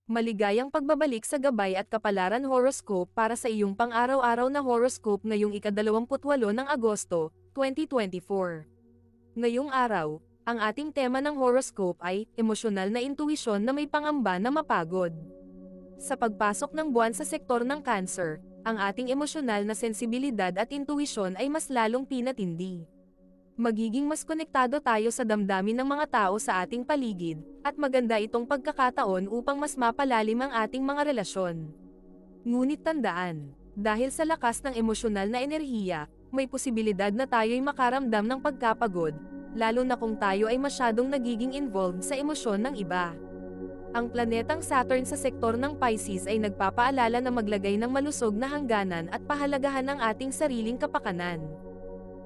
Maligayang pagbabalik sa gabay at kapalaran horoscope para sa iyong pang-araw-araw na horoscope ngayong ika-28 ng Agosto, 2024. Ngayong araw, ang ating tema ng horoscope ay emosyonal na intuisyon na may pangamba na mapagod. Sa pagpasok ng buwan sa sektor ng Cancer, ang ating emosyonal na sensibilidad at intuisyon ay mas lalong pinatindi. Magiging mas konektado tayo sa damdamin ng mga tao sa ating paligid, at maganda itong pagkakataon upang mas mapalalim ang ating mga relasyon. Ngunit tandaan, dahil sa lakas ng emosyonal na enerhiya, may posibilidad na tayo'y makaramdam ng pagkapagod, lalo na kung tayo ay masyadong nagiging involved sa emosyon ng iba. Ang planetang Saturn sa sektor ng Pisces ay nagpapaalala na maglagay ng malusog na hangganan at pahalagahan ang ating sariling kapakanan.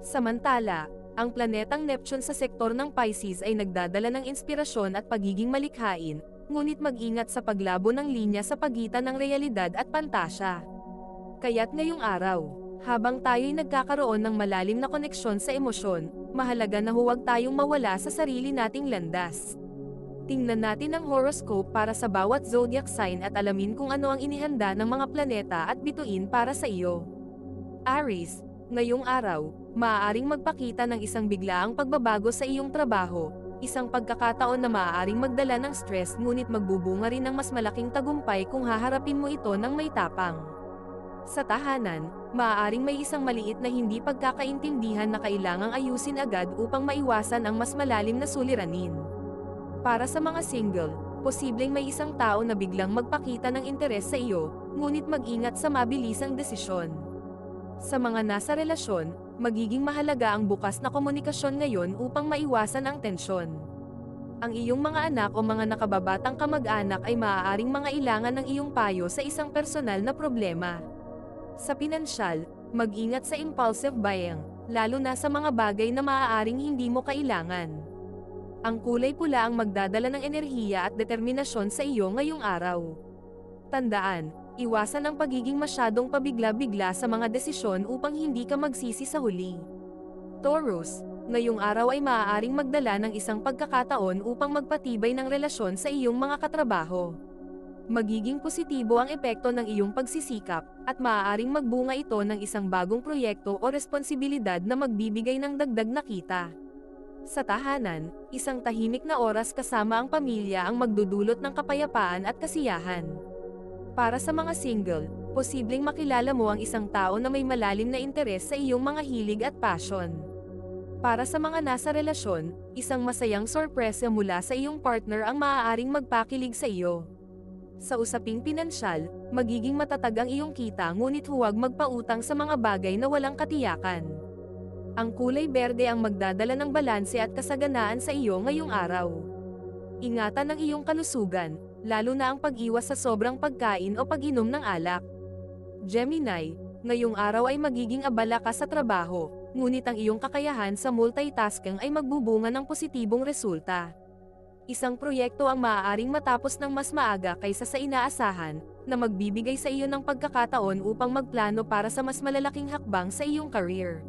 Samantala, ang planetang Neptune sa sektor ng Pisces ay nagdadala ng inspirasyon at pagiging malikhain, ngunit mag-ingat sa paglabo ng linya sa pagitan ng realidad at pantasya. Kaya't ngayong araw, habang tayo'y nagkakaroon ng malalim na koneksyon sa emosyon, mahalaga na huwag tayong mawala sa sarili nating landas. Tingnan natin ang horoscope para sa bawat zodiac sign at alamin kung ano ang inihanda ng mga planeta at bituin para sa iyo. Aries, ngayong araw, maaaring magpakita ng isang biglaang pagbabago sa iyong trabaho, isang pagkakataon na maaaring magdala ng stress ngunit magbubunga rin ng mas malaking tagumpay kung haharapin mo ito ng may tapang. Sa tahanan, maaaring may isang maliit na hindi pagkakaintindihan na kailangang ayusin agad upang maiwasan ang mas malalim na suliranin. Para sa mga single, posibleng may isang tao na biglang magpakita ng interes sa iyo, ngunit mag-ingat sa mabilisang desisyon. Sa mga nasa relasyon, magiging mahalaga ang bukas na komunikasyon ngayon upang maiwasan ang tensyon. Ang iyong mga anak o mga nakababatang kamag-anak ay maaaring mangailangan ng iyong payo sa isang personal na problema. Sa pinansyal, mag-ingat sa impulsive buying, lalo na sa mga bagay na maaaring hindi mo kailangan. Ang kulay pula ang magdadala ng enerhiya at determinasyon sa iyo ngayong araw. Tandaan, iwasan ang pagiging masyadong pabigla-bigla sa mga desisyon upang hindi ka magsisi sa huli. Taurus, ngayong araw ay maaaring magdala ng isang pagkakataon upang magpatibay ng relasyon sa iyong mga katrabaho. Magiging positibo ang epekto ng iyong pagsisikap, at maaaring magbunga ito ng isang bagong proyekto o responsibilidad na magbibigay ng dagdag na kita. Sa tahanan, isang tahimik na oras kasama ang pamilya ang magdudulot ng kapayapaan at kasiyahan. Para sa mga single, posibleng makilala mo ang isang tao na may malalim na interes sa iyong mga hilig at passion. Para sa mga nasa relasyon, isang masayang sorpresa mula sa iyong partner ang maaaring magpakilig sa iyo. Sa usaping pinansyal, magiging matatag ang iyong kita ngunit huwag magpautang sa mga bagay na walang katiyakan. Ang kulay berde ang magdadala ng balanse at kasaganaan sa iyo ngayong araw. Ingatan ang iyong kalusugan, lalo na ang pag-iwas sa sobrang pagkain o pag-inom ng alak. Gemini, ngayong araw ay magiging abala ka sa trabaho, ngunit ang iyong kakayahan sa multitasking ay magbubunga ng positibong resulta. Isang proyekto ang maaaring matapos ng mas maaga kaysa sa inaasahan, na magbibigay sa iyo ng pagkakataon upang magplano para sa mas malalaking hakbang sa iyong career.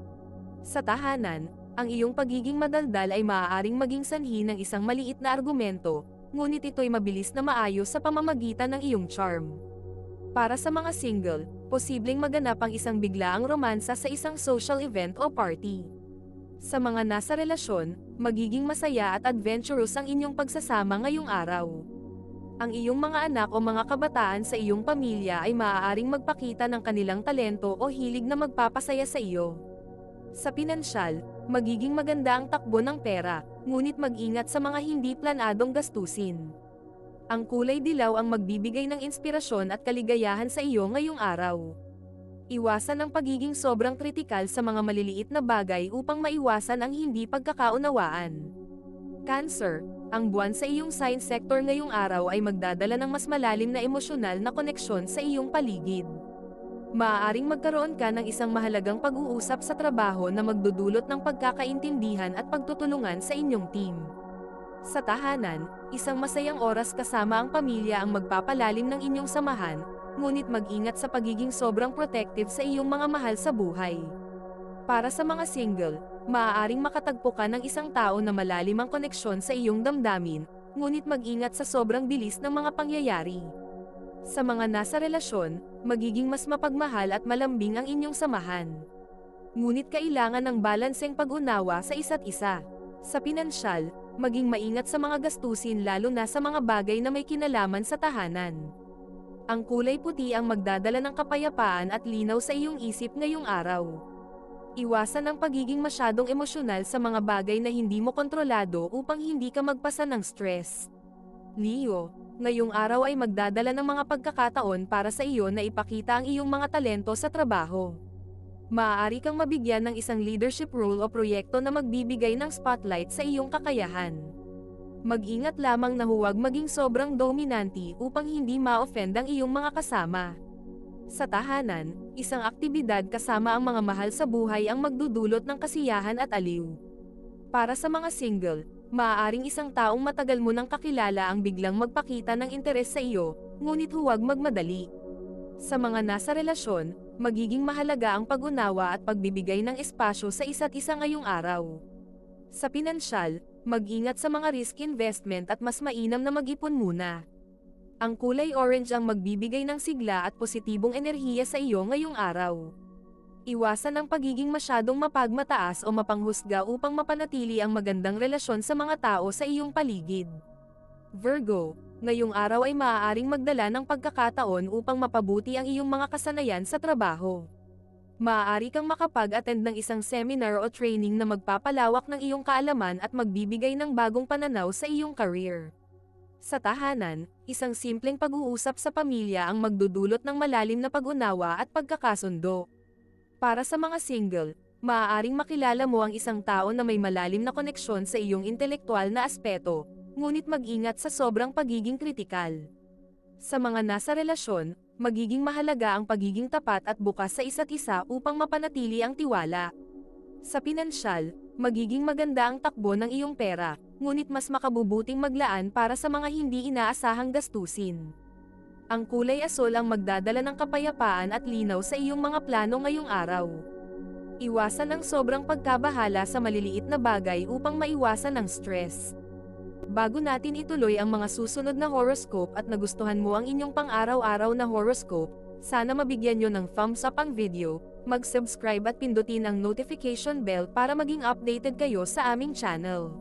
Sa tahanan, ang iyong pagiging madaldal ay maaaring maging sanhi ng isang maliit na argumento, ngunit ito'y mabilis na maayos sa pamamagitan ng iyong charm. Para sa mga single, posibleng maganap ang isang biglaang romansa sa isang social event o party. Sa mga nasa relasyon, magiging masaya at adventurous ang inyong pagsasama ngayong araw. Ang iyong mga anak o mga kabataan sa iyong pamilya ay maaaring magpakita ng kanilang talento o hilig na magpapasaya sa iyo. Sa pinansyal, magiging maganda ang takbo ng pera, ngunit mag-ingat sa mga hindi planadong gastusin. Ang kulay dilaw ang magbibigay ng inspirasyon at kaligayahan sa iyo ngayong araw. Iwasan ang pagiging sobrang kritikal sa mga maliliit na bagay upang maiwasan ang hindi pagkakaunawaan. Cancer, ang buwan sa iyong sign sector ngayong araw ay magdadala ng mas malalim na emosyonal na koneksyon sa iyong paligid. Maaaring magkaroon ka ng isang mahalagang pag-uusap sa trabaho na magdudulot ng pagkakaintindihan at pagtutulungan sa inyong team. Sa tahanan, isang masayang oras kasama ang pamilya ang magpapalalim ng inyong samahan, ngunit mag-ingat sa pagiging sobrang protective sa iyong mga mahal sa buhay. Para sa mga single, maaaring makatagpo ka ng isang tao na malalim ang koneksyon sa iyong damdamin, ngunit mag-ingat sa sobrang bilis ng mga pangyayari. Sa mga nasa relasyon, magiging mas mapagmahal at malambing ang inyong samahan. Ngunit kailangan ng balanseng pag-unawa sa isa't isa. Sa pinansyal, maging maingat sa mga gastusin lalo na sa mga bagay na may kinalaman sa tahanan. Ang kulay puti ang magdadala ng kapayapaan at linaw sa iyong isip ngayong araw. Iwasan ang pagiging masyadong emosyonal sa mga bagay na hindi mo kontrolado upang hindi ka magpasa ng stress. Leo, ngayong araw ay magdadala ng mga pagkakataon para sa iyo na ipakita ang iyong mga talento sa trabaho. Maaari kang mabigyan ng isang leadership role o proyekto na magbibigay ng spotlight sa iyong kakayahan. Mag-ingat lamang na huwag maging sobrang dominante upang hindi ma-offend ang iyong mga kasama. Sa tahanan, isang aktibidad kasama ang mga mahal sa buhay ang magdudulot ng kasiyahan at aliw. Para sa mga single, maaaring isang taong matagal mo nang kakilala ang biglang magpakita ng interes sa iyo, ngunit huwag magmadali. Sa mga nasa relasyon, magiging mahalaga ang pag-unawa at pagbibigay ng espasyo sa isa't isa ngayong araw. Sa pinansyal, mag-ingat sa mga risk investment at mas mainam na mag-ipon muna. Ang kulay orange ang magbibigay ng sigla at positibong enerhiya sa iyo ngayong araw. Iwasan ang pagiging masyadong mapagmataas o mapanghusga upang mapanatili ang magandang relasyon sa mga tao sa iyong paligid. Virgo, ngayong araw ay maaaring magdala ng pagkakataon upang mapabuti ang iyong mga kasanayan sa trabaho. Maaari kang makapag-attend ng isang seminar o training na magpapalawak ng iyong kaalaman at magbibigay ng bagong pananaw sa iyong career. Sa tahanan, isang simpleng pag-uusap sa pamilya ang magdudulot ng malalim na pag-unawa at pagkakasundo. Para sa mga single, maaaring makilala mo ang isang tao na may malalim na koneksyon sa iyong intelektual na aspeto, ngunit mag-ingat sa sobrang pagiging kritikal. Sa mga nasa relasyon, magiging mahalaga ang pagiging tapat at bukas sa isa't isa upang mapanatili ang tiwala. Sa pinansyal, magiging maganda ang takbo ng iyong pera, ngunit mas makabubuting maglaan para sa mga hindi inaasahang gastusin. Ang kulay asul ang magdadala ng kapayapaan at linaw sa iyong mga plano ngayong araw. Iwasan ang sobrang pagkabahala sa maliliit na bagay upang maiwasan ang stress. Bago natin ituloy ang mga susunod na horoscope at nagustuhan mo ang inyong pang-araw-araw na horoscope, sana mabigyan nyo ng thumbs up ang video, mag-subscribe at pindutin ang notification bell para maging updated kayo sa aming channel.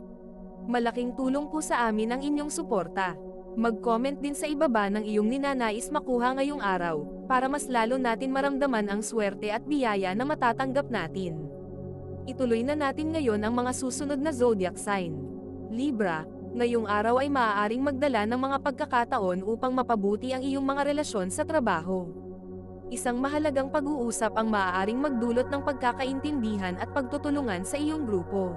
Malaking tulong po sa amin ang inyong suporta. Mag-comment din sa ibaba ng iyong ninanais makuha ngayong araw, para mas lalo natin maramdaman ang swerte at biyaya na matatanggap natin. Ituloy na natin ngayon ang mga susunod na zodiac sign. Libra, ngayong araw ay maaaring magdala ng mga pagkakataon upang mapabuti ang iyong mga relasyon sa trabaho. Isang mahalagang pag-uusap ang maaaring magdulot ng pagkakaintindihan at pagtutulungan sa iyong grupo.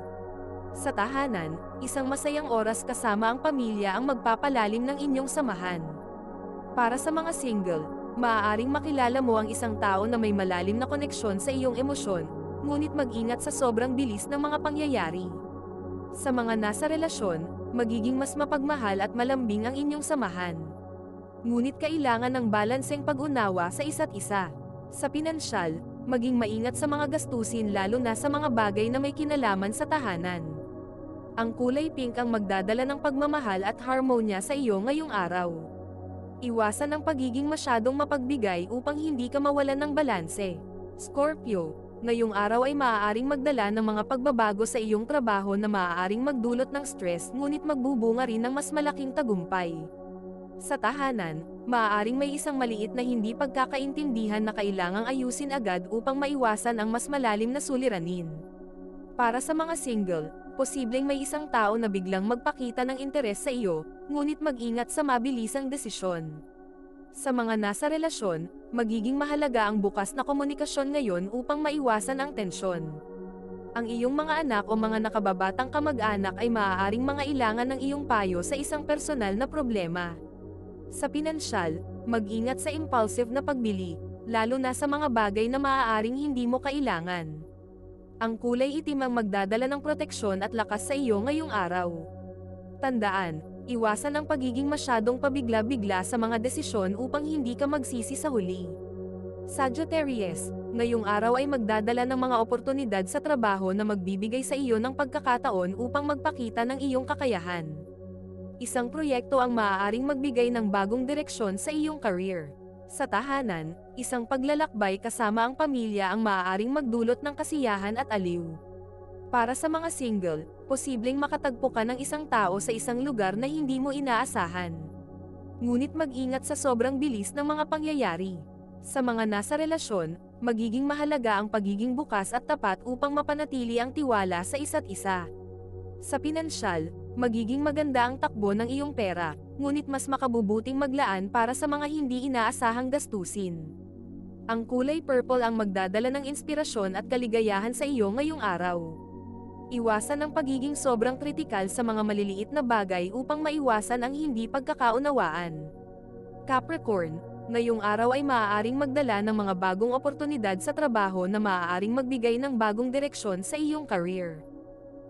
Sa tahanan, isang masayang oras kasama ang pamilya ang magpapalalim ng inyong samahan. Para sa mga single, maaaring makilala mo ang isang tao na may malalim na koneksyon sa iyong emosyon, ngunit mag-ingat sa sobrang bilis ng mga pangyayari. Sa mga nasa relasyon, magiging mas mapagmahal at malambing ang inyong samahan. Ngunit kailangan ng balanseng pag-unawa sa isa't isa. Sa pinansyal, maging maingat sa mga gastusin lalo na sa mga bagay na may kinalaman sa tahanan. Ang kulay pink ang magdadala ng pagmamahal at harmonya sa iyo ngayong araw. Iwasan ang pagiging masyadong mapagbigay upang hindi ka mawalan ng balanse. Scorpio, ngayong araw ay maaaring magdala ng mga pagbabago sa iyong trabaho na maaaring magdulot ng stress ngunit magbubunga rin ng mas malaking tagumpay. Sa tahanan, maaaring may isang maliit na hindi pagkakaintindihan na kailangang ayusin agad upang maiwasan ang mas malalim na suliranin. Para sa mga single, posibleng may isang tao na biglang magpakita ng interes sa iyo, ngunit mag-ingat sa mabilisang desisyon. Sa mga nasa relasyon, magiging mahalaga ang bukas na komunikasyon ngayon upang maiwasan ang tensyon. Ang iyong mga anak o mga nakababatang kamag-anak ay maaaring mangailangan ng iyong payo sa isang personal na problema. Sa pinansyal, mag-ingat sa impulsive na pagbili, lalo na sa mga bagay na maaaring hindi mo kailangan. Ang kulay itim ang magdadala ng proteksyon at lakas sa iyo ngayong araw. Tandaan, iwasan ang pagiging masyadong pabigla-bigla sa mga desisyon upang hindi ka magsisi sa huli. Sagittarius, ngayong araw ay magdadala ng mga oportunidad sa trabaho na magbibigay sa iyo ng pagkakataon upang magpakita ng iyong kakayahan. Isang proyekto ang maaaring magbigay ng bagong direksyon sa iyong career. Sa tahanan, isang paglalakbay kasama ang pamilya ang maaaring magdulot ng kasiyahan at aliw. Para sa mga single, posibleng makatagpo ka ng isang tao sa isang lugar na hindi mo inaasahan. Ngunit mag-ingat sa sobrang bilis ng mga pangyayari. Sa mga nasa relasyon, magiging mahalaga ang pagiging bukas at tapat upang mapanatili ang tiwala sa isa't isa. Sa pinansyal, magiging maganda ang takbo ng iyong pera, ngunit mas makabubuting maglaan para sa mga hindi inaasahang gastusin. Ang kulay purple ang magdadala ng inspirasyon at kaligayahan sa iyo ngayong araw. Iwasan ang pagiging sobrang kritikal sa mga maliliit na bagay upang maiwasan ang hindi pagkakaunawaan. Capricorn, ngayong araw ay maaaring magdala ng mga bagong oportunidad sa trabaho na maaaring magbigay ng bagong direksyon sa iyong career.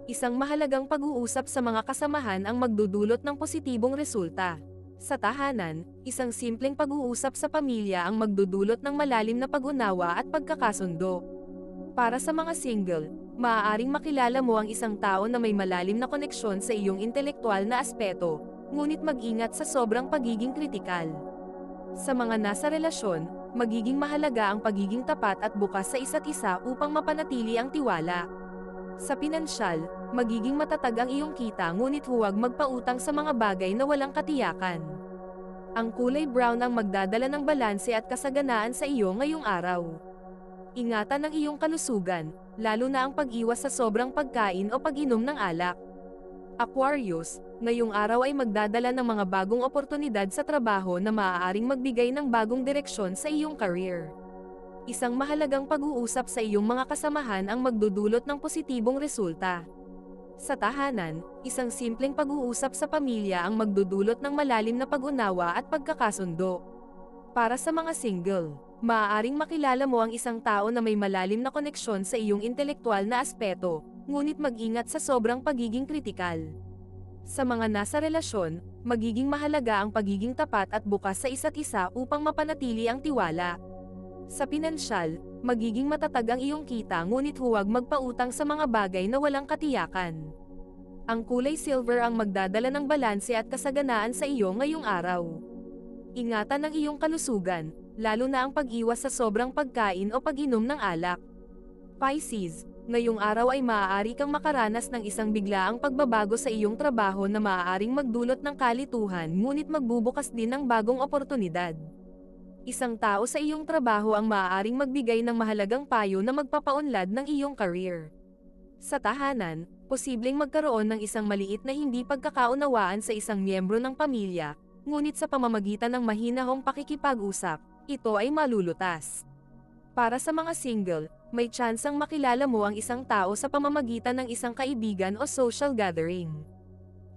Isang mahalagang pag-uusap sa mga kasamahan ang magdudulot ng positibong resulta. Sa tahanan, isang simpleng pag-uusap sa pamilya ang magdudulot ng malalim na pag-unawa at pagkakasundo. Para sa mga single, maaaring makilala mo ang isang tao na may malalim na koneksyon sa iyong intelektual na aspeto, ngunit mag-ingat sa sobrang pagiging kritikal. Sa mga nasa relasyon, magiging mahalaga ang pagiging tapat at bukas sa isa't isa upang mapanatili ang tiwala. Sa pinansyal, magiging matatag ang iyong kita ngunit huwag magpautang sa mga bagay na walang katiyakan. Ang kulay brown ang magdadala ng balanse at kasaganaan sa iyo ngayong araw. Ingatan ang iyong kalusugan, lalo na ang pag-iwas sa sobrang pagkain o pag-inom ng alak. Aquarius, ngayong araw ay magdadala ng mga bagong oportunidad sa trabaho na maaaring magbigay ng bagong direksyon sa iyong career. Isang mahalagang pag-uusap sa iyong mga kasamahan ang magdudulot ng positibong resulta. Sa tahanan, isang simpleng pag-uusap sa pamilya ang magdudulot ng malalim na pag-unawa at pagkakasundo. Para sa mga single, maaaring makilala mo ang isang tao na may malalim na koneksyon sa iyong intelektual na aspeto, ngunit mag-ingat sa sobrang pagiging kritikal. Sa mga nasa relasyon, magiging mahalaga ang pagiging tapat at bukas sa isa't isa upang mapanatili ang tiwala. Sa pinansyal, magiging matatag ang iyong kita ngunit huwag magpautang sa mga bagay na walang katiyakan. Ang kulay silver ang magdadala ng balanse at kasaganaan sa iyo ngayong araw. Ingatan ang iyong kalusugan, lalo na ang pag-iwas sa sobrang pagkain o pag-inom ng alak. Pisces, ngayong araw ay maaari kang makaranas ng isang biglaang pagbabago sa iyong trabaho na maaaring magdulot ng kalituhan ngunit magbubukas din ng bagong oportunidad. Isang tao sa iyong trabaho ang maaaring magbigay ng mahalagang payo na magpapaunlad ng iyong career. Sa tahanan, posibleng magkaroon ng isang maliit na hindi pagkakaunawaan sa isang miyembro ng pamilya, ngunit sa pamamagitan ng mahinahong pakikipag-usap, ito ay malulutas. Para sa mga single, may tsansang makilala mo ang isang tao sa pamamagitan ng isang kaibigan o social gathering.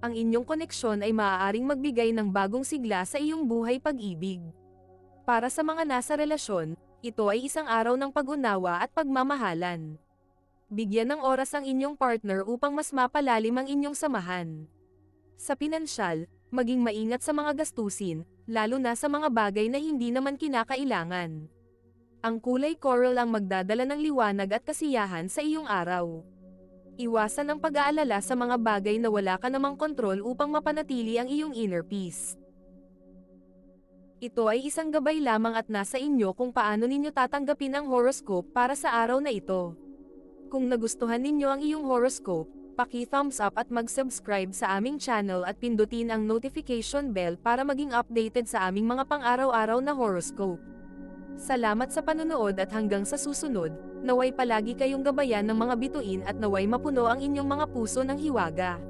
Ang inyong koneksyon ay maaaring magbigay ng bagong sigla sa iyong buhay pag-ibig. Para sa mga nasa relasyon, ito ay isang araw ng pag-unawa at pagmamahalan. Bigyan ng oras ang inyong partner upang mas mapalalim ang inyong samahan. Sa pinansyal, maging maingat sa mga gastusin, lalo na sa mga bagay na hindi naman kinakailangan. Ang kulay coral ang magdadala ng liwanag at kasiyahan sa iyong araw. Iwasan ang pag-aalala sa mga bagay na wala ka namang kontrol upang mapanatili ang iyong inner peace. Ito ay isang gabay lamang at nasa inyo kung paano ninyo tatanggapin ang horoscope para sa araw na ito. Kung nagustuhan ninyo ang iyong horoscope, paki-thumbs up at mag-subscribe sa aming channel at pindutin ang notification bell para maging updated sa aming mga pang-araw-araw na horoscope. Salamat sa panonood at hanggang sa susunod, naway palagi kayong gabayan ng mga bituin at naway mapuno ang inyong mga puso ng hiwaga.